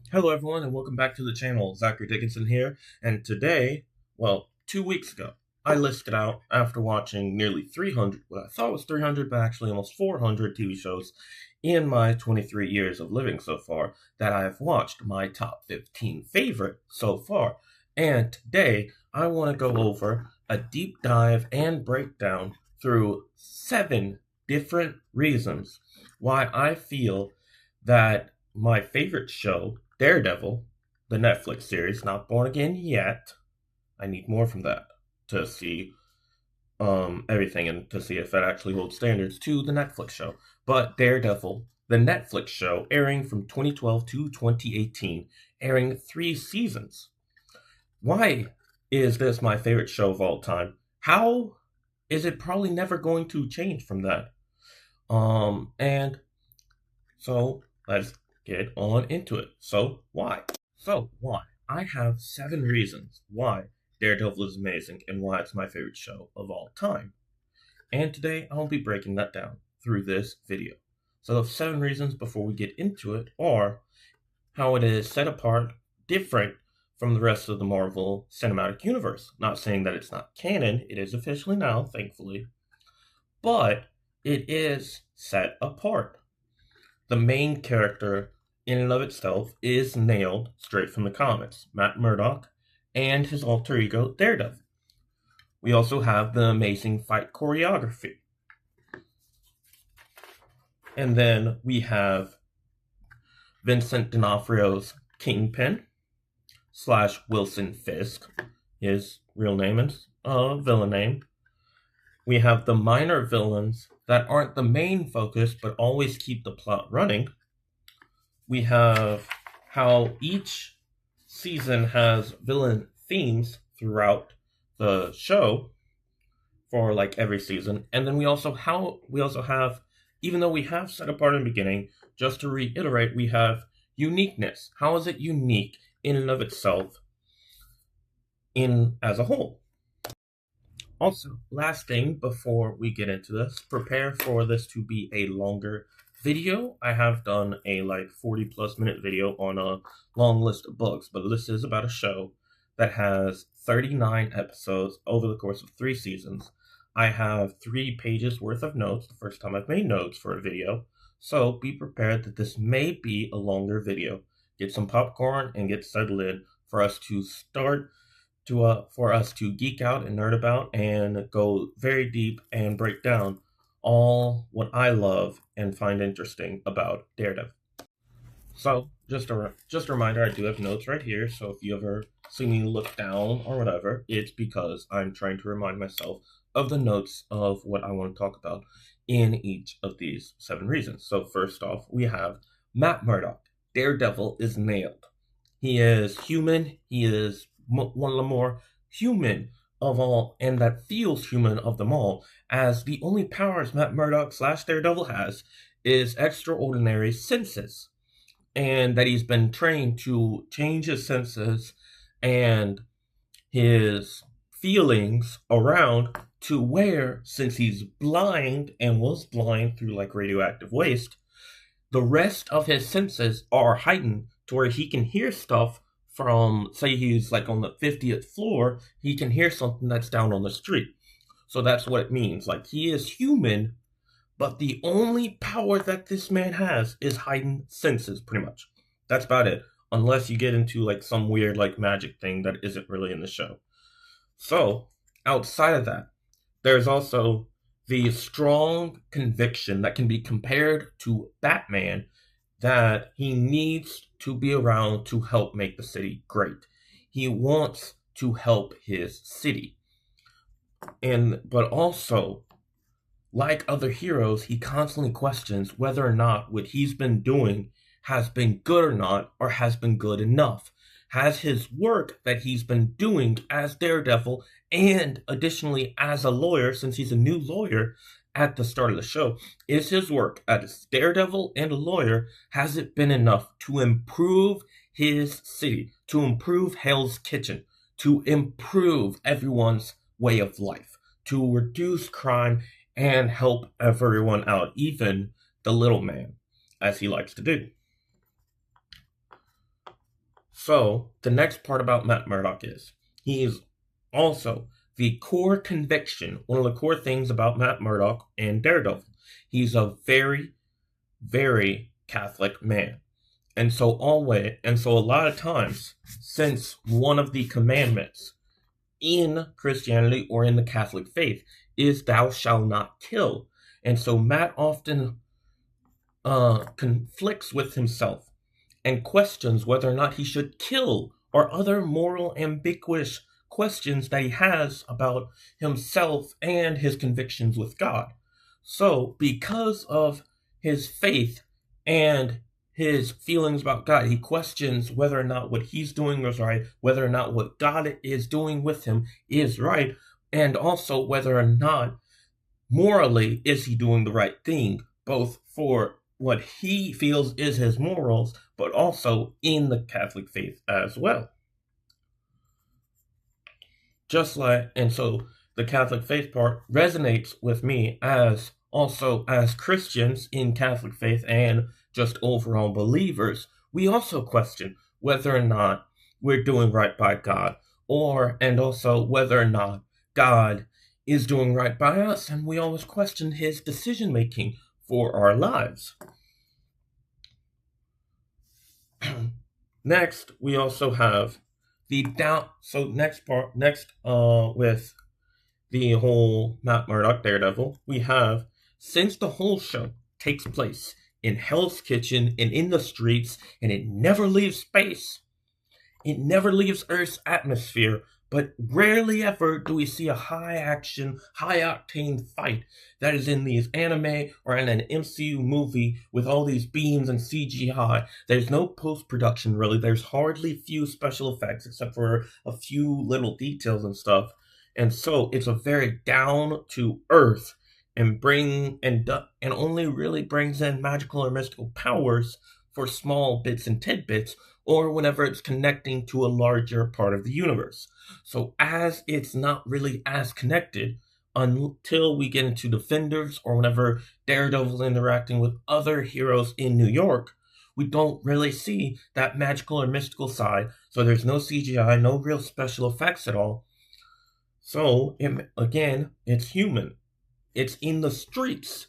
Hello everyone and welcome back to the channel. Zachary Dickinson here, and today, 2 weeks ago, I listed out after watching nearly 300, what I thought was 300, but actually almost 400 TV shows in my 23 years of living so far, that I have watched my top 15 favorite so far. And today, I want to go over a deep dive and breakdown through 7 different reasons why I feel that my favorite show, Daredevil, the Netflix series, not Born Again yet. I need more from that to see everything and to see if that actually holds standards to the Netflix show. But Daredevil, the Netflix show, airing from 2012 to 2018, airing 3 seasons. Why is this my favorite show of all time? How is it probably never going to change from that? And so let's get on into it. So why? I have 7 reasons why Daredevil is amazing and why it's my favorite show of all time. And today I'll be breaking that down through this video. So the 7 reasons before we get into it are how it is set apart, different from the rest of the Marvel Cinematic Universe. Not saying that it's not canon, it is officially now, thankfully, but it is set apart. The main character, in and of itself, is nailed straight from the comics, Matt Murdock, and his alter ego, Daredevil. We also have the amazing fight choreography. And then we have Vincent D'Onofrio's Kingpin / Wilson Fisk, his real name and villain name. We have the minor villains that aren't the main focus but always keep the plot running. We have how each season has villain themes throughout the show for like every season. And then we also have, even though we have set apart in the beginning, just to reiterate, we have uniqueness. How is it unique in and of itself in as a whole? Also, last thing before we get into this, prepare for this to be a longer video. I have done a 40+ minute video on a long list of books, but this is about a show that has 39 episodes over the course of 3 seasons. I have 3 pages worth of notes, the first time I've made notes for a video, so be prepared that this may be a longer video. Get some popcorn and get settled in for us to start for us to geek out and nerd about and go very deep and break down all what I love and find interesting about Daredevil. So, just a reminder, I do have notes right here, so if you ever see me look down or whatever, it's because I'm trying to remind myself of the notes of what I want to talk about in each of these 7 reasons. So first off, we have Matt Murdock. Daredevil is nailed. He is human, he is one of the more human of all, and that feels human of them all, as the only powers Matt Murdock / Daredevil has is extraordinary senses, and that he's been trained to change his senses and his feelings around to where, since he's blind and was blind through radioactive waste, the rest of his senses are heightened to where he can hear stuff from, say he's on the 50th floor, he can hear something that's down on the street. So that's what it means. He is human, but the only power that this man has is heightened senses, pretty much. That's about it. Unless you get into some weird magic thing that isn't really in the show. So, outside of that, there's also the strong conviction that can be compared to Batman that he needs to be around to help make the city great. He wants to help his city. But also, like other heroes, he constantly questions whether or not what he's been doing has been good or not, or has been good enough. Has his work that he's been doing as Daredevil, and additionally as a lawyer, since he's a new lawyer at the start of the show, is his work as Daredevil and a lawyer, has it been enough to improve his city, to improve Hell's Kitchen, to improve everyone's way of life, to reduce crime and help everyone out, even the little man, as he likes to do? So, the next part about Matt Murdock is he is also the core conviction, one of the core things about Matt Murdock and Daredevil. He's a very, very Catholic man. And so a lot of times, since one of the commandments in Christianity or in the Catholic faith is thou shalt not kill. And so Matt often conflicts with himself and questions whether or not he should kill, or other moral ambiguous questions that he has about himself and his convictions with God. So, because of his faith and his feelings about God, he questions whether or not what he's doing is right, whether or not what God is doing with him is right, and also whether or not morally is he doing the right thing, both for what he feels is his morals, but also in the Catholic faith as well. And so the Catholic faith part resonates with me as Christians in Catholic faith and just overall believers. We also question whether or not we're doing right by God, and also whether or not God is doing right by us, and we always question his decision making for our lives. Next, we also have with the whole Matt Murdock Daredevil, we have, since the whole show takes place in Hell's Kitchen and in the streets, and it never leaves space, it never leaves Earth's atmosphere, but rarely ever do we see a high-action, high-octane fight that is in these anime or in an MCU movie with all these beams and CGI. There's no post-production, really. There's hardly few special effects, except for a few little details and stuff. And so it's a very down-to-earth and only really brings in magical or mystical powers for small bits and tidbits, or whenever it's connecting to a larger part of the universe. So as it's not really as connected until we get into Defenders, or whenever Daredevil's interacting with other heroes in New York, we don't really see that magical or mystical side. So there's no CGI, no real special effects at all. So, again, it's human. It's in the streets.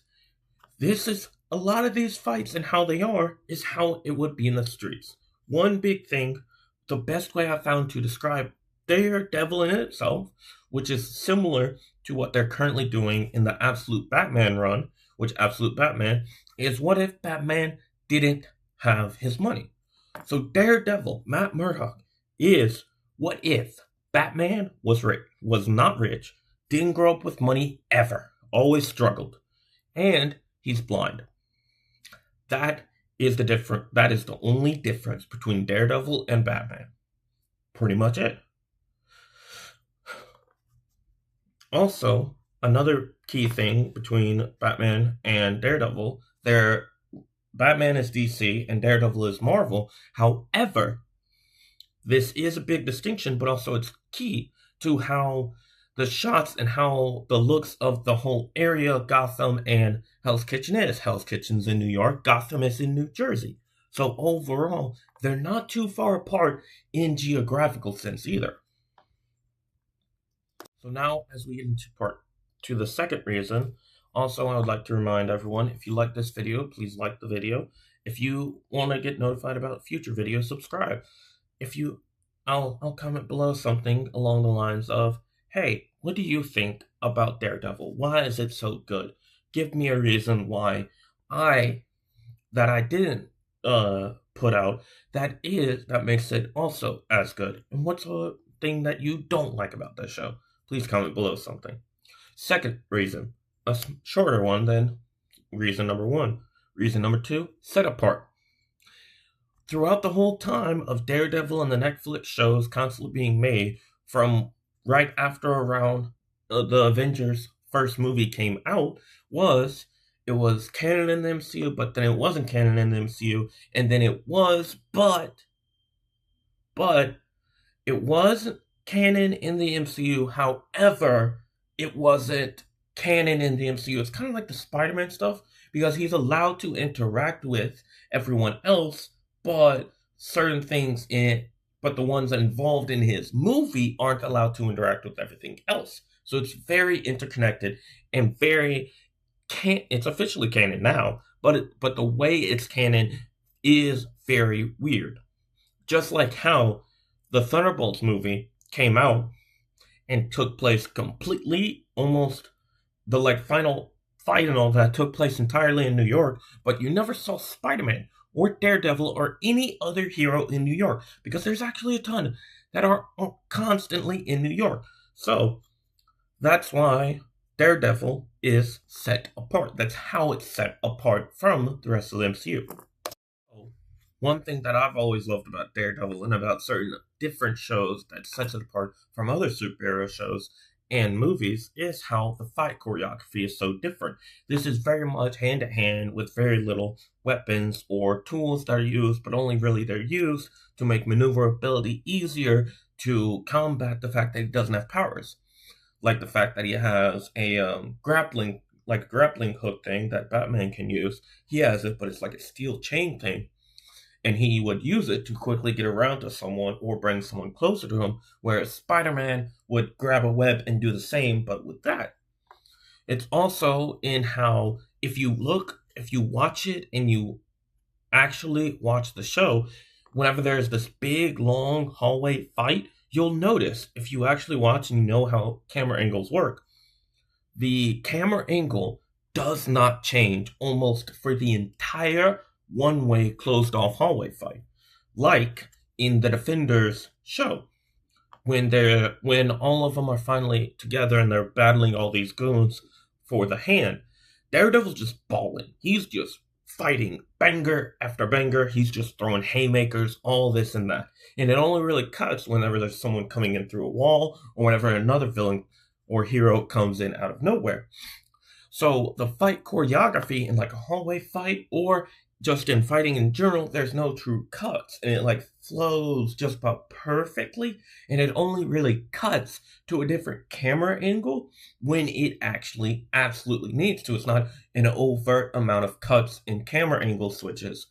A lot of these fights and how they are is how it would be in the streets. One big thing, the best way I found to describe Daredevil in itself, which is similar to what they're currently doing in the Absolute Batman run, which Absolute Batman is, what if Batman didn't have his money? So Daredevil, Matt Murdock, is what if Batman was not rich, didn't grow up with money ever, always struggled, and he's blind. That is the only difference between Daredevil and Batman. Pretty much it. Also, another key thing between Batman and Daredevil, Batman is DC and Daredevil is Marvel. However, this is a big distinction, but also it's key to how the shots and how the looks of the whole area, Gotham and Hell's Kitchen is. Hell's Kitchen's in New York, Gotham is in New Jersey. So overall, they're not too far apart in geographical sense either. So now, as we get into the second reason, also I would like to remind everyone, if you like this video, please like the video. If you want to get notified about future videos, subscribe. I'll comment below something along the lines of, hey, what do you think about Daredevil? Why is it so good? Give me a reason why I didn't put out that makes it also as good. And what's a thing that you don't like about this show? Please comment below something. Second reason, a shorter one than reason number one. Reason number two, set apart. Throughout the whole time of Daredevil and the Netflix shows constantly being made, from right after around the Avengers first movie came out, it was canon in the MCU, but then it wasn't canon in the MCU, and then it was, but it wasn't canon in the MCU. However, it wasn't canon in the MCU. It's kind of like the Spider-Man stuff, because he's allowed to interact with everyone else, but certain things but the ones involved in his movie aren't allowed to interact with everything else. So it's very interconnected and very it's officially canon now, but the way it's canon is very weird. Just like how the Thunderbolts movie came out and took place completely, almost the like final fight and all that took place entirely in New York, but you never saw Spider-Man or Daredevil or any other hero in New York because there's actually a ton that are constantly in New York. So that's why Daredevil is set apart. That's how it's set apart from the rest of the MCU. One thing that I've always loved about Daredevil and about certain different shows that sets it apart from other superhero shows and movies is how the fight choreography is so different. This is very much hand to hand with very little weapons or tools that are used, but only really they're used to make maneuverability easier to combat the fact that he doesn't have powers. Like the fact that he has a grappling hook thing that Batman can use. He has it, but it's like a steel chain thing, and he would use it to quickly get around to someone or bring someone closer to him, whereas Spider-Man would grab a web and do the same, but with that. It's also in how, if you watch it and you actually watch the show, whenever there's this big, long hallway fight, you'll notice, if you actually watch and you know how camera angles work, the camera angle does not change almost for the entire one-way closed-off hallway fight, like in the Defenders show, when all of them are finally together and they're battling all these goons for the hand. Daredevil's just balling. He's just fighting banger after banger. He's just throwing haymakers, all this and that. And it only really cuts whenever there's someone coming in through a wall or whenever another villain or hero comes in out of nowhere. So the fight choreography in like a hallway fight or just in fighting in general, there's no true cuts, and it like flows just about perfectly, and it only really cuts to a different camera angle when it actually absolutely needs to. It's not an overt amount of cuts and camera angle switches.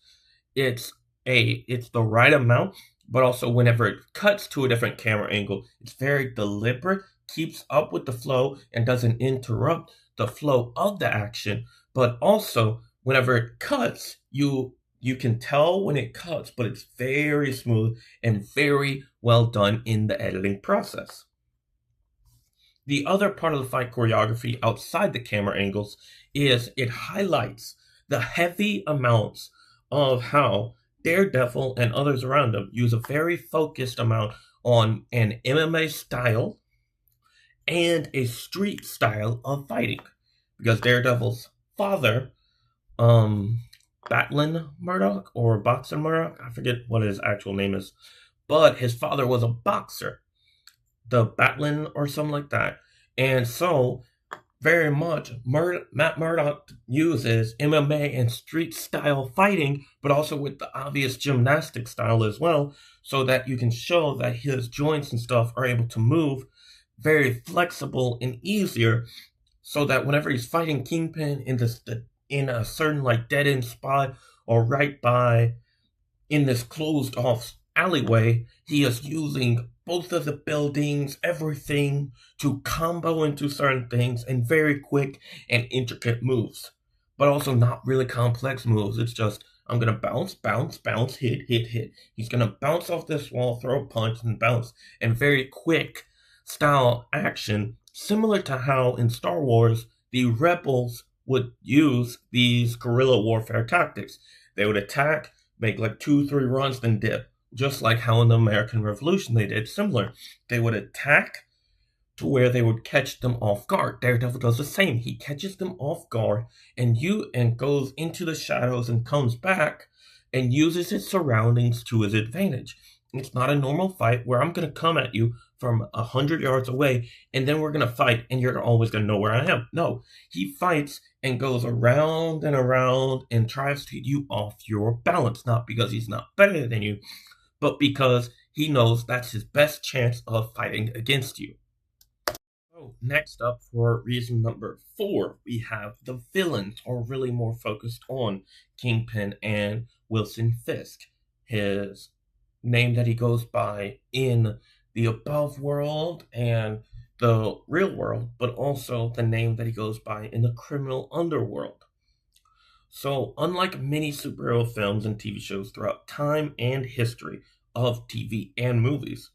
It's the right amount, but also whenever it cuts to a different camera angle, it's very deliberate, keeps up with the flow, and doesn't interrupt the flow of the action, but also whenever it cuts, you can tell when it cuts, but it's very smooth and very well done in the editing process. The other part of the fight choreography outside the camera angles is it highlights the heavy amounts of how Daredevil and others around him use a very focused amount on an MMA style and a street style of fighting. Because Daredevil's father, Batlin Murdock or Boxer Murdock, I forget what his actual name is, but his father was a boxer, the Batlin or something like that, and so very much Matt Murdock uses MMA and street style fighting, but also with the obvious gymnastic style as well, so that you can show that his joints and stuff are able to move very flexible and easier, so that whenever he's fighting Kingpin in a certain like dead end spot or right by in this closed off alleyway, he is using both of the buildings, everything to combo into certain things and very quick and intricate moves, but also not really complex moves. It's just, I'm going to bounce, bounce, bounce, hit, hit, hit. He's going to bounce off this wall, throw a punch, and bounce. And very quick style action, similar to how in Star Wars, the rebels would use these guerrilla warfare tactics. They would attack, make like 2-3 runs, then dip. Just like how in the American Revolution they did similar. They would attack to where they would catch them off guard. Daredevil does the same. He catches them off guard and goes into the shadows and comes back and uses his surroundings to his advantage. It's not a normal fight where I'm going to come at you from 100 yards away and then we're going to fight and you're always going to know where I am. No, he fights and goes around and tries to hit you off your balance, not because he's not better than you, but because he knows that's his best chance of fighting against you. So next up, for reason number 4, we have the villains, or really more focused on Kingpin and Wilson Fisk, his name that he goes by in the above world and the real world, but also the name that he goes by in the criminal underworld. So, unlike many superhero films and TV shows throughout time and history of TV and movies,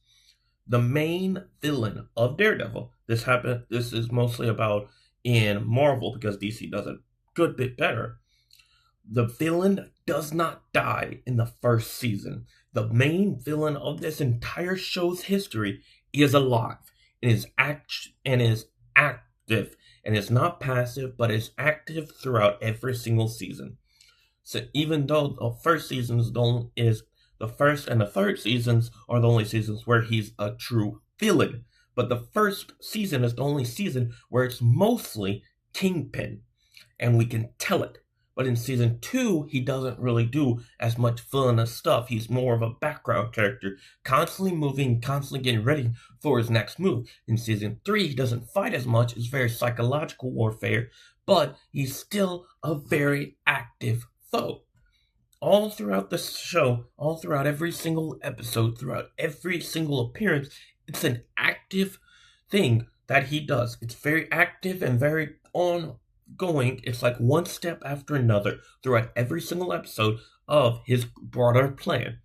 the main villain of Daredevil, this is mostly about in Marvel because DC does a good bit better. The villain does not die in the first season. The main villain of this entire show's history is alive and is active and is not passive but is active throughout every single season. So even though the first and the third seasons are the only seasons where he's a true villain, but the first season is the only season where it's mostly Kingpin, and we can tell it. But in season 2, he doesn't really do as much villainous stuff. He's more of a background character, constantly moving, constantly getting ready for his next move. In season 3, he doesn't fight as much. It's very psychological warfare, but he's still a very active foe. All throughout the show, all throughout every single episode, throughout every single appearance, it's an active thing that he does. It's very active and very ongoing. It's like one step after another throughout every single episode of his broader plan.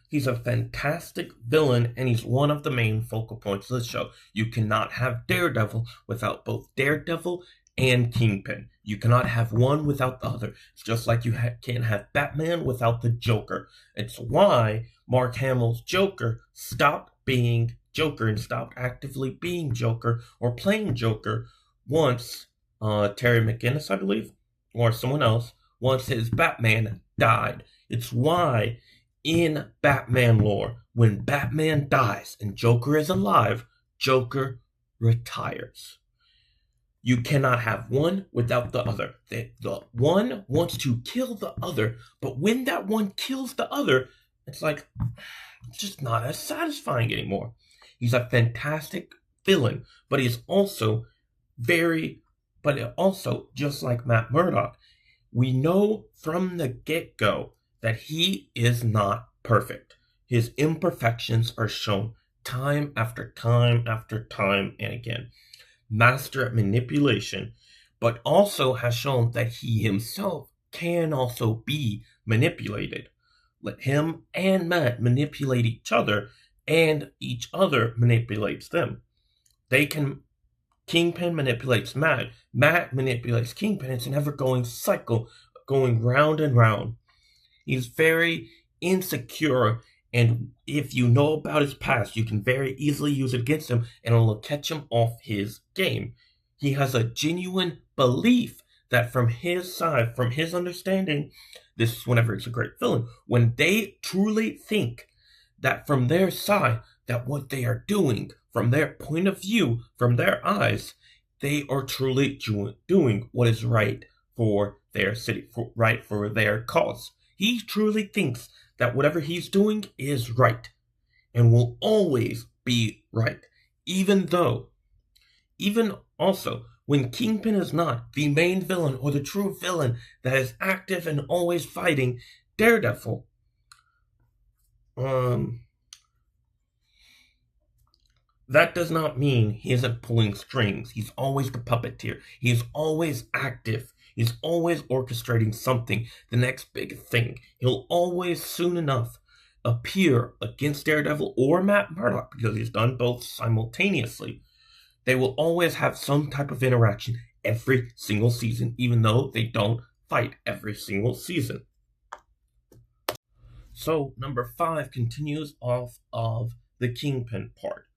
He's a fantastic villain, and he's one of the main focal points of the show. You cannot have Daredevil without both Daredevil and Kingpin. You cannot have one without the other. It's just like you can't have Batman without the Joker. It's why Mark Hamill's Joker stopped being Joker and stopped actively being Joker or playing Joker once Terry McGinnis, I believe, or someone else, once his Batman died. It's why in Batman lore, when Batman dies and Joker is alive, Joker retires. You cannot have one without the other. The one wants to kill the other, but when that one kills the other, it's like, it's just not as satisfying anymore. He's a fantastic villain, but he's also just like Matt Murdock, we know from the get-go that he is not perfect. His imperfections are shown time after time after time and again. Master at manipulation, but also has shown that he himself can also be manipulated. Let him and Matt manipulate each other, and each other manipulates them. Kingpin manipulates Matt, Matt manipulates Kingpin. It's an ever-going cycle, going round and round. He's very insecure, and if you know about his past, you can very easily use it against him, and it'll catch him off his game. He has a genuine belief that from his side, from his understanding, this is whenever it's a great villain, when they truly think that from their side, that what they are doing, from their point of view, from their eyes, they are truly doing what is right for their city, right for their cause. He truly thinks that whatever he's doing is right and will always be right, even also when Kingpin is not the main villain or the true villain that is active and always fighting Daredevil. That does not mean he isn't pulling strings. He's always the puppeteer. He's always active. He's always orchestrating something, the next big thing. He'll always, soon enough, appear against Daredevil or Matt Murdock, because he's done both simultaneously. They will always have some type of interaction every single season, even though they don't fight every single season. So, number 5 continues off of the Kingpin part.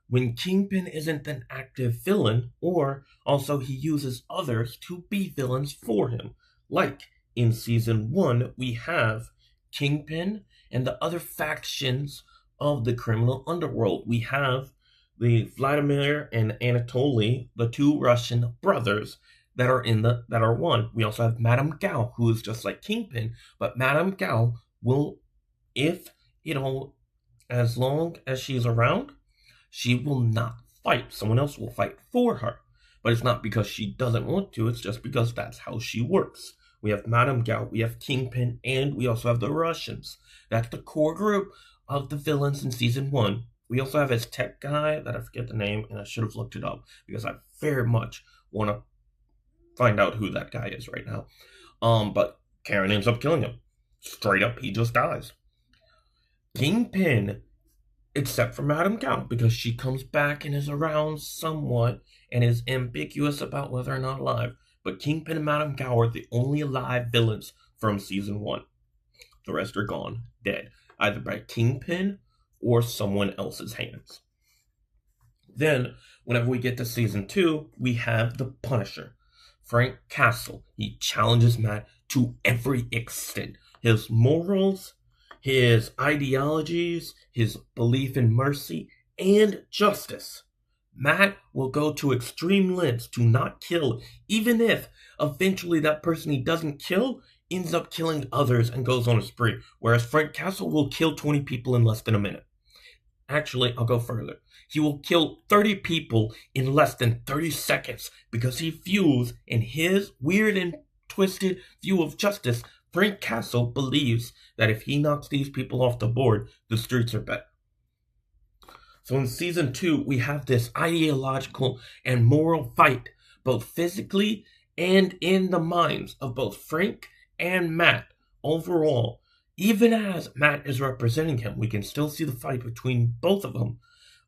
When Kingpin isn't an active villain, or also he uses others to be villains for him. Like in season 1, we have Kingpin and the other factions of the criminal underworld. We have the Vladimir and Anatoly, the 2 Russian brothers that are one. We also have Madame Gao, who is just like Kingpin, but Madame Gao will, as long as she's around, she will not fight. Someone else will fight for her. But it's not because she doesn't want to, it's just because that's how she works. we have Madame Gao, we have Kingpin, and we also have the Russians. That's the core group of the villains in season 1. We also have his tech guy that I forget the name, and I should have looked it up because I very much want to find out who that guy is right now. But Karen ends up killing him. Straight up, he just dies. Kingpin, except for Madame Gao, because she comes back and is around somewhat and is ambiguous about whether or not alive. But Kingpin and Madame Gao are the only alive villains from season 1. The rest are gone, dead, either by Kingpin or someone else's hands. Then, whenever we get to season 2, we have the Punisher, Frank Castle. He challenges Matt to every extent. His morals, his ideologies, his belief in mercy and justice. Matt will go to extreme lengths to not kill, even if eventually that person he doesn't kill ends up killing others and goes on a spree, whereas Frank Castle will kill 20 people in less than a minute. Actually, I'll go further. He will kill 30 people in less than 30 seconds because he views, in his weird and twisted view of justice, Frank Castle believes that if he knocks these people off the board, the streets are better. So in season 2, we have this ideological and moral fight, both physically and in the minds of both Frank and Matt. Overall, even as Matt is representing him, we can still see the fight between both of them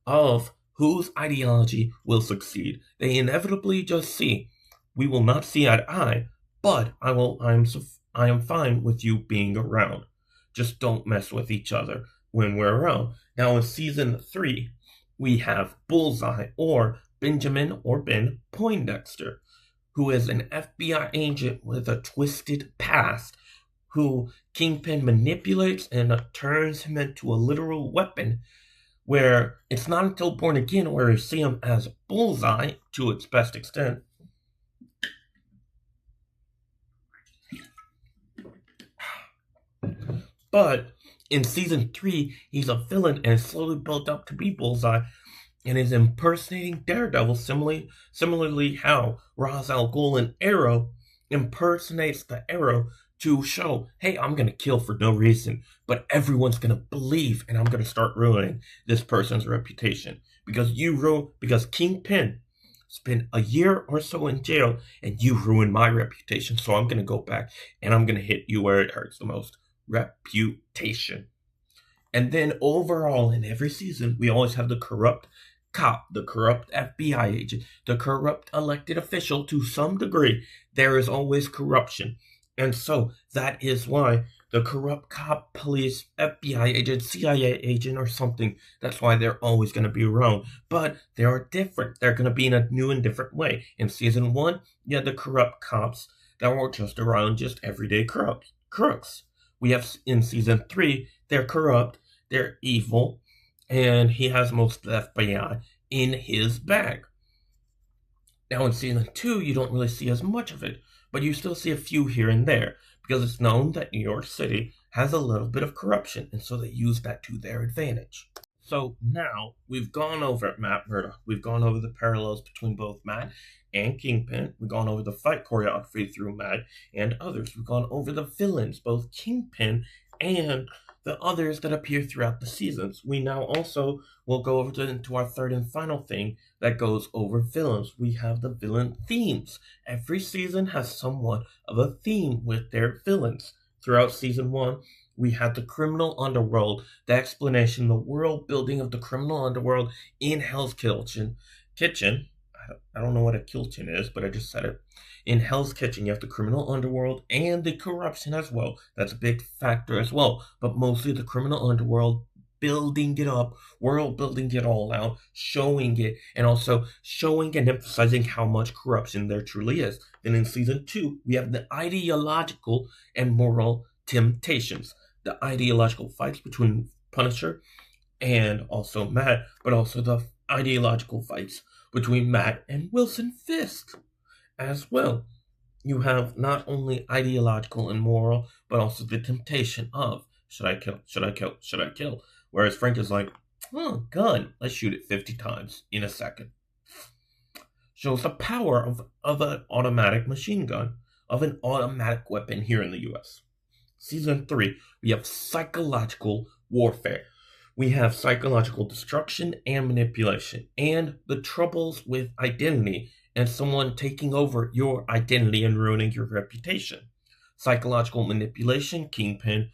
of whose ideology will succeed. They inevitably just see, we will not see eye to eye, but I am fine with you being around. Just don't mess with each other when we're around. Now in season 3, we have Bullseye, or Benjamin or Ben Poindexter, who is an FBI agent with a twisted past, who Kingpin manipulates and turns him into a literal weapon, where it's not until Born Again where we see him as Bullseye to its best extent. But in season 3, he's a villain and is slowly built up to be Bullseye and is impersonating Daredevil, similarly how Ra's al Ghul in Arrow impersonates the Arrow to show, hey, I'm going to kill for no reason, but everyone's going to believe, and I'm going to start ruining this person's reputation. Because Kingpin spent a year or so in jail, and you ruined my reputation, so I'm going to go back, and I'm going to hit you where it hurts the most. Reputation. And then overall, in every season, we always have the corrupt cop, the corrupt FBI agent, the corrupt elected official. To some degree, there is always corruption. And so that is why the corrupt cop, police, FBI agent, CIA agent, or something, that's why they're always going to be around. But they are different. They're going to be in a new and different way. In season 1, you had the corrupt cops that were just around, just everyday crooks. We have in season 3, they're corrupt, they're evil, and he has most of the FBI in his bag. Now in season 2, you don't really see as much of it, but you still see a few here and there, because it's known that New York City has a little bit of corruption, and so they use that to their advantage. So now we've gone over Matt Murdock. We've gone over the parallels between both Matt and Kingpin. We've gone over the fight choreography through Matt and others. We've gone over the villains, both Kingpin and the others that appear throughout the seasons. We now also will go over into our third and final thing that goes over villains. We have the villain themes. Every season has somewhat of a theme with their villains. Throughout season 1, we had the criminal underworld, the explanation, the world building of the criminal underworld in Hell's Kitchen. I don't know what a kitchen is, but I just said it. In Hell's Kitchen, you have the criminal underworld and the corruption as well. That's a big factor as well. But mostly the criminal underworld, building it up, world building it all out, showing it, and also showing and emphasizing how much corruption there truly is. Then in season 2, we have the ideological and moral temptations. The ideological fights between Punisher and also Matt, but also the ideological fights between Matt and Wilson Fisk as well. You have not only ideological and moral, but also the temptation of, should I kill, should I kill, should I kill? Whereas Frank is like, oh, gun, let's shoot it 50 times in a second. Shows the power of an automatic machine gun. of an automatic weapon here in the US. Season 3, we have psychological warfare. We have psychological destruction and manipulation, and the troubles with identity and someone taking over your identity and ruining your reputation. Psychological manipulation, Kingpin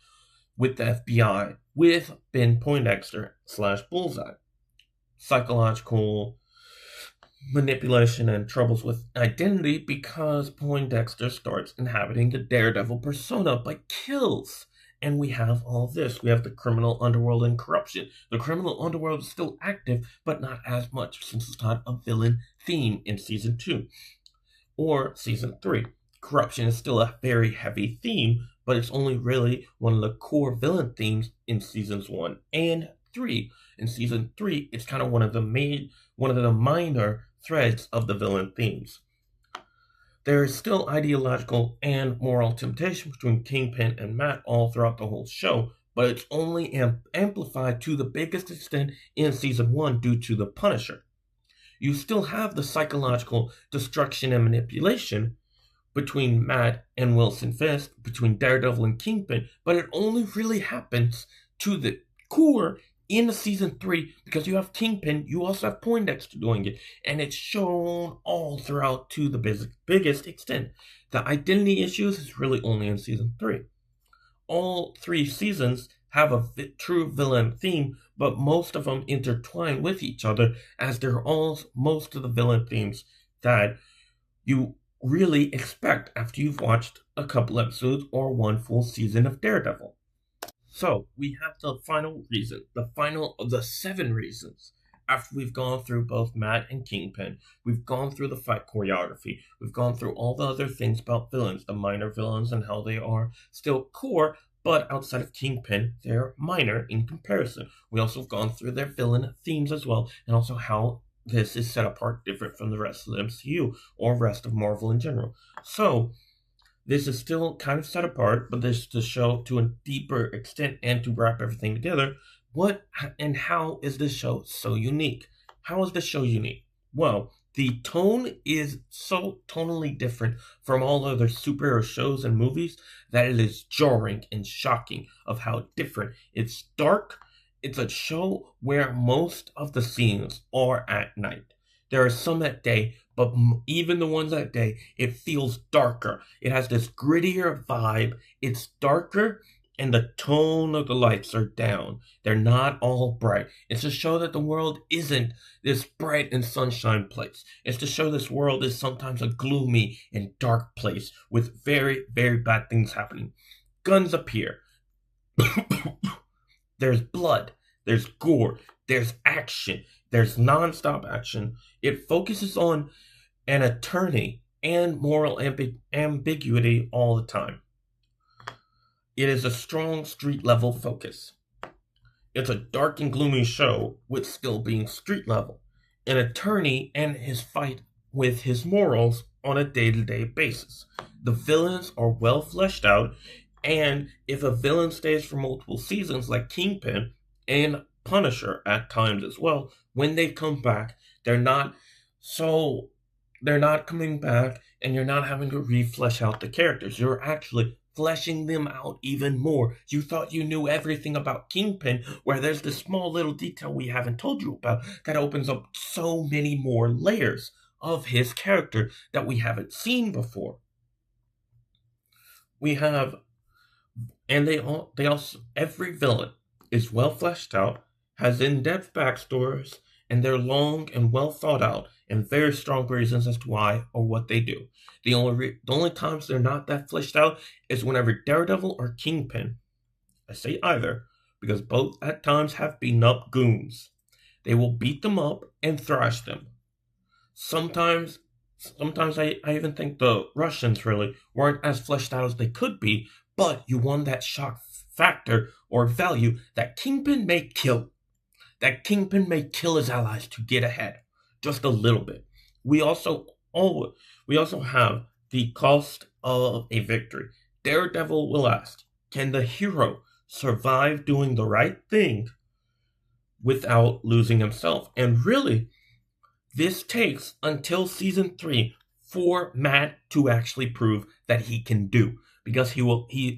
with the FBI, with Ben Poindexter / Bullseye. Psychological manipulation and troubles with identity because Poindexter starts inhabiting the Daredevil persona but kills. And we have all this. We have the criminal underworld and corruption. The criminal underworld is still active, but not as much since it's not a villain theme in season 2 or season 3. Corruption is still a very heavy theme, but it's only really one of the core villain themes in seasons 1 and 3. In season 3, it's kind of one of the minor threads of the villain themes. There is still ideological and moral temptation between Kingpin and Matt all throughout the whole show, but it's only amplified to the biggest extent in season 1 due to the Punisher. You still have the psychological destruction and manipulation between Matt and Wilson Fisk, between Daredevil and Kingpin, but it only really happens to the core in the season 3 because you have Kingpin, you also have Poindexter doing it, and it's shown all throughout to the biggest extent. The identity issues is really only in season 3. All 3 seasons have a true villain theme, but most of them intertwine with each other as they're all most of the villain themes that you really expect after you've watched a couple episodes or one full season of Daredevil. So we have the final reason, the final of the 7 reasons. After we've gone through both Matt and Kingpin, we've gone through the fight choreography, we've gone through all the other things about villains, the minor villains and how they are still core, but outside of Kingpin, they're minor in comparison. We also have gone through their villain themes as well, and also how this is set apart different from the rest of the MCU or rest of Marvel in general. So this is still kind of set apart, but this is to show to a deeper extent and to wrap everything together. What and how is this show so unique? How is this show unique? Well, the tone is so tonally different from all other superhero shows and movies that it is jarring and shocking of how different. It's dark. It's a show where most of the scenes are at night. There are some at day, but even the ones at day, it feels darker. It has this grittier vibe. It's darker, and the tone of the lights are down. They're not all bright. It's to show that the world isn't this bright and sunshine place. It's to show this world is sometimes a gloomy and dark place with very, very bad things happening. Guns appear. There's blood. There's gore. There's action. There's non-stop action. It focuses on an attorney and moral ambiguity all the time. It is a strong street-level focus. It's a dark and gloomy show with still being street-level. An attorney and his fight with his morals on a day-to-day basis. The villains are well fleshed out, and if a villain stays for multiple seasons like Kingpin and Punisher at times as well, when they come back, they're not coming back and you're not having to re-flesh out the characters. You're actually fleshing them out even more. You thought you knew everything about Kingpin, where there's this small little detail we haven't told you about that opens up so many more layers of his character that we haven't seen before. We have, and they also, every villain is well fleshed out, has in-depth backstories, and they're long and well thought out, and very strong reasons as to why or what they do. The only times they're not that fleshed out is whenever Daredevil or Kingpin, I say either, because both at times have beaten up goons. They will beat them up and thrash them. Sometimes I even think the Russians really weren't as fleshed out as they could be, but you won that shock factor or value that Kingpin may kill. That Kingpin may kill his allies to get ahead, just a little bit. We also have the cost of a victory. Daredevil will ask, can the hero survive doing the right thing without losing himself? And really, this takes until season 3 for Matt to actually prove that he can do. Because in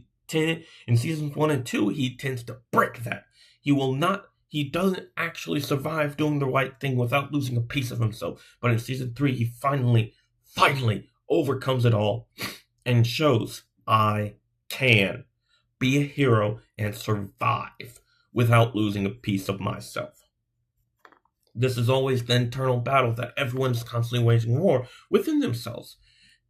seasons 1 and 2, he tends to break that. He doesn't actually survive doing the right thing without losing a piece of himself. But in season 3, he finally overcomes it all and shows I can be a hero and survive without losing a piece of myself. This is always the internal battle that everyone's constantly waging war within themselves.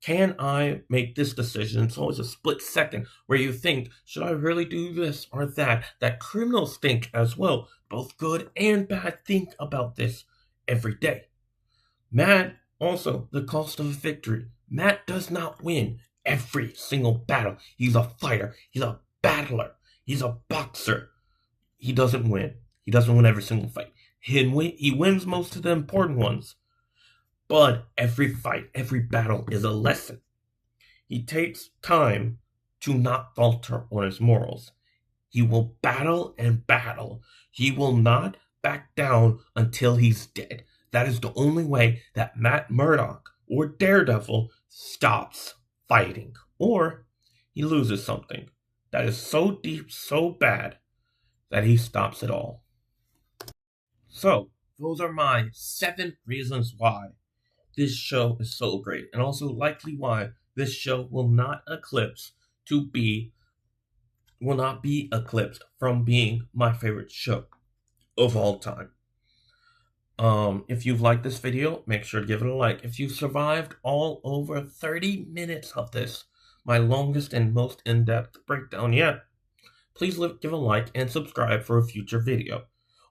Can I make this decision? It's always a split second where you think, should I really do this or that? That criminals think as well. Both good and bad think about this every day. Matt, also, the cost of victory. Matt does not win every single battle. He's a fighter. He's a battler. He's a boxer. He doesn't win. He doesn't win every single fight. He wins most of the important ones. But every fight, every battle is a lesson. He takes time to not falter on his morals. He will battle and battle. He will not back down until he's dead. That is the only way that Matt Murdock or Daredevil stops fighting. Or he loses something that is so deep, so bad, that he stops it all. So, those are my 7 reasons why this show is so great, and also likely why this show will not be eclipsed from being my favorite show of all time. If you've liked this video, make sure to give it a like. If you survived all over 30 minutes of this, my longest and most in-depth breakdown yet, please give a like and subscribe for a future video.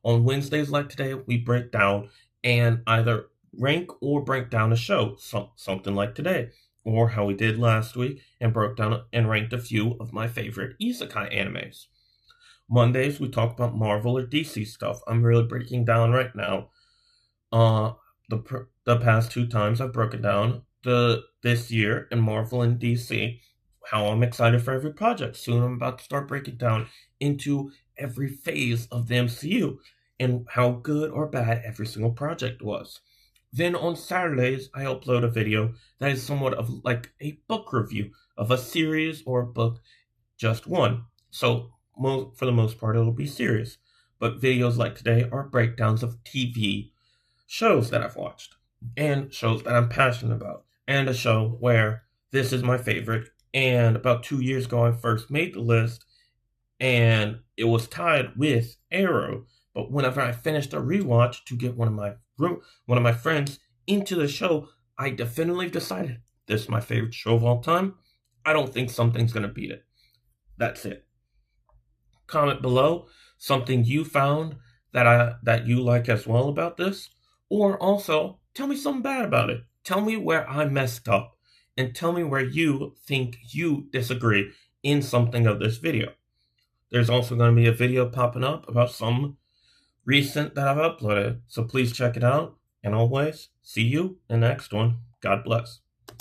On Wednesdays like today, we break down and either rank or break down a show, something like today, or how we did last week and broke down and ranked a few of my favorite isekai animes. Mondays, we talk about Marvel or DC stuff. I'm really breaking down right now. The past 2 times I've broken down this year in Marvel and DC, how I'm excited for every project. Soon I'm about to start breaking down into every phase of the MCU and how good or bad every single project was. Then on Saturdays, I upload a video that is somewhat of like a book review of a series or a book, just one. So for the most part, it'll be serious. But videos like today are breakdowns of TV shows that I've watched and shows that I'm passionate about. And a show where this is my favorite. And about 2 years ago, I first made the list and it was tied with Arrow. But whenever I finished a rewatch to get one of my friends into the show, I definitively decided this is my favorite show of all time. I don't think something's going to beat it. That's it. Comment below something you found that you like as well about this, or also tell me something bad about it. Tell me where I messed up, and tell me where you think you disagree in something of this video. There's also going to be a video popping up about some recent that I've uploaded, so please check it out, and always see you in the next one. God bless.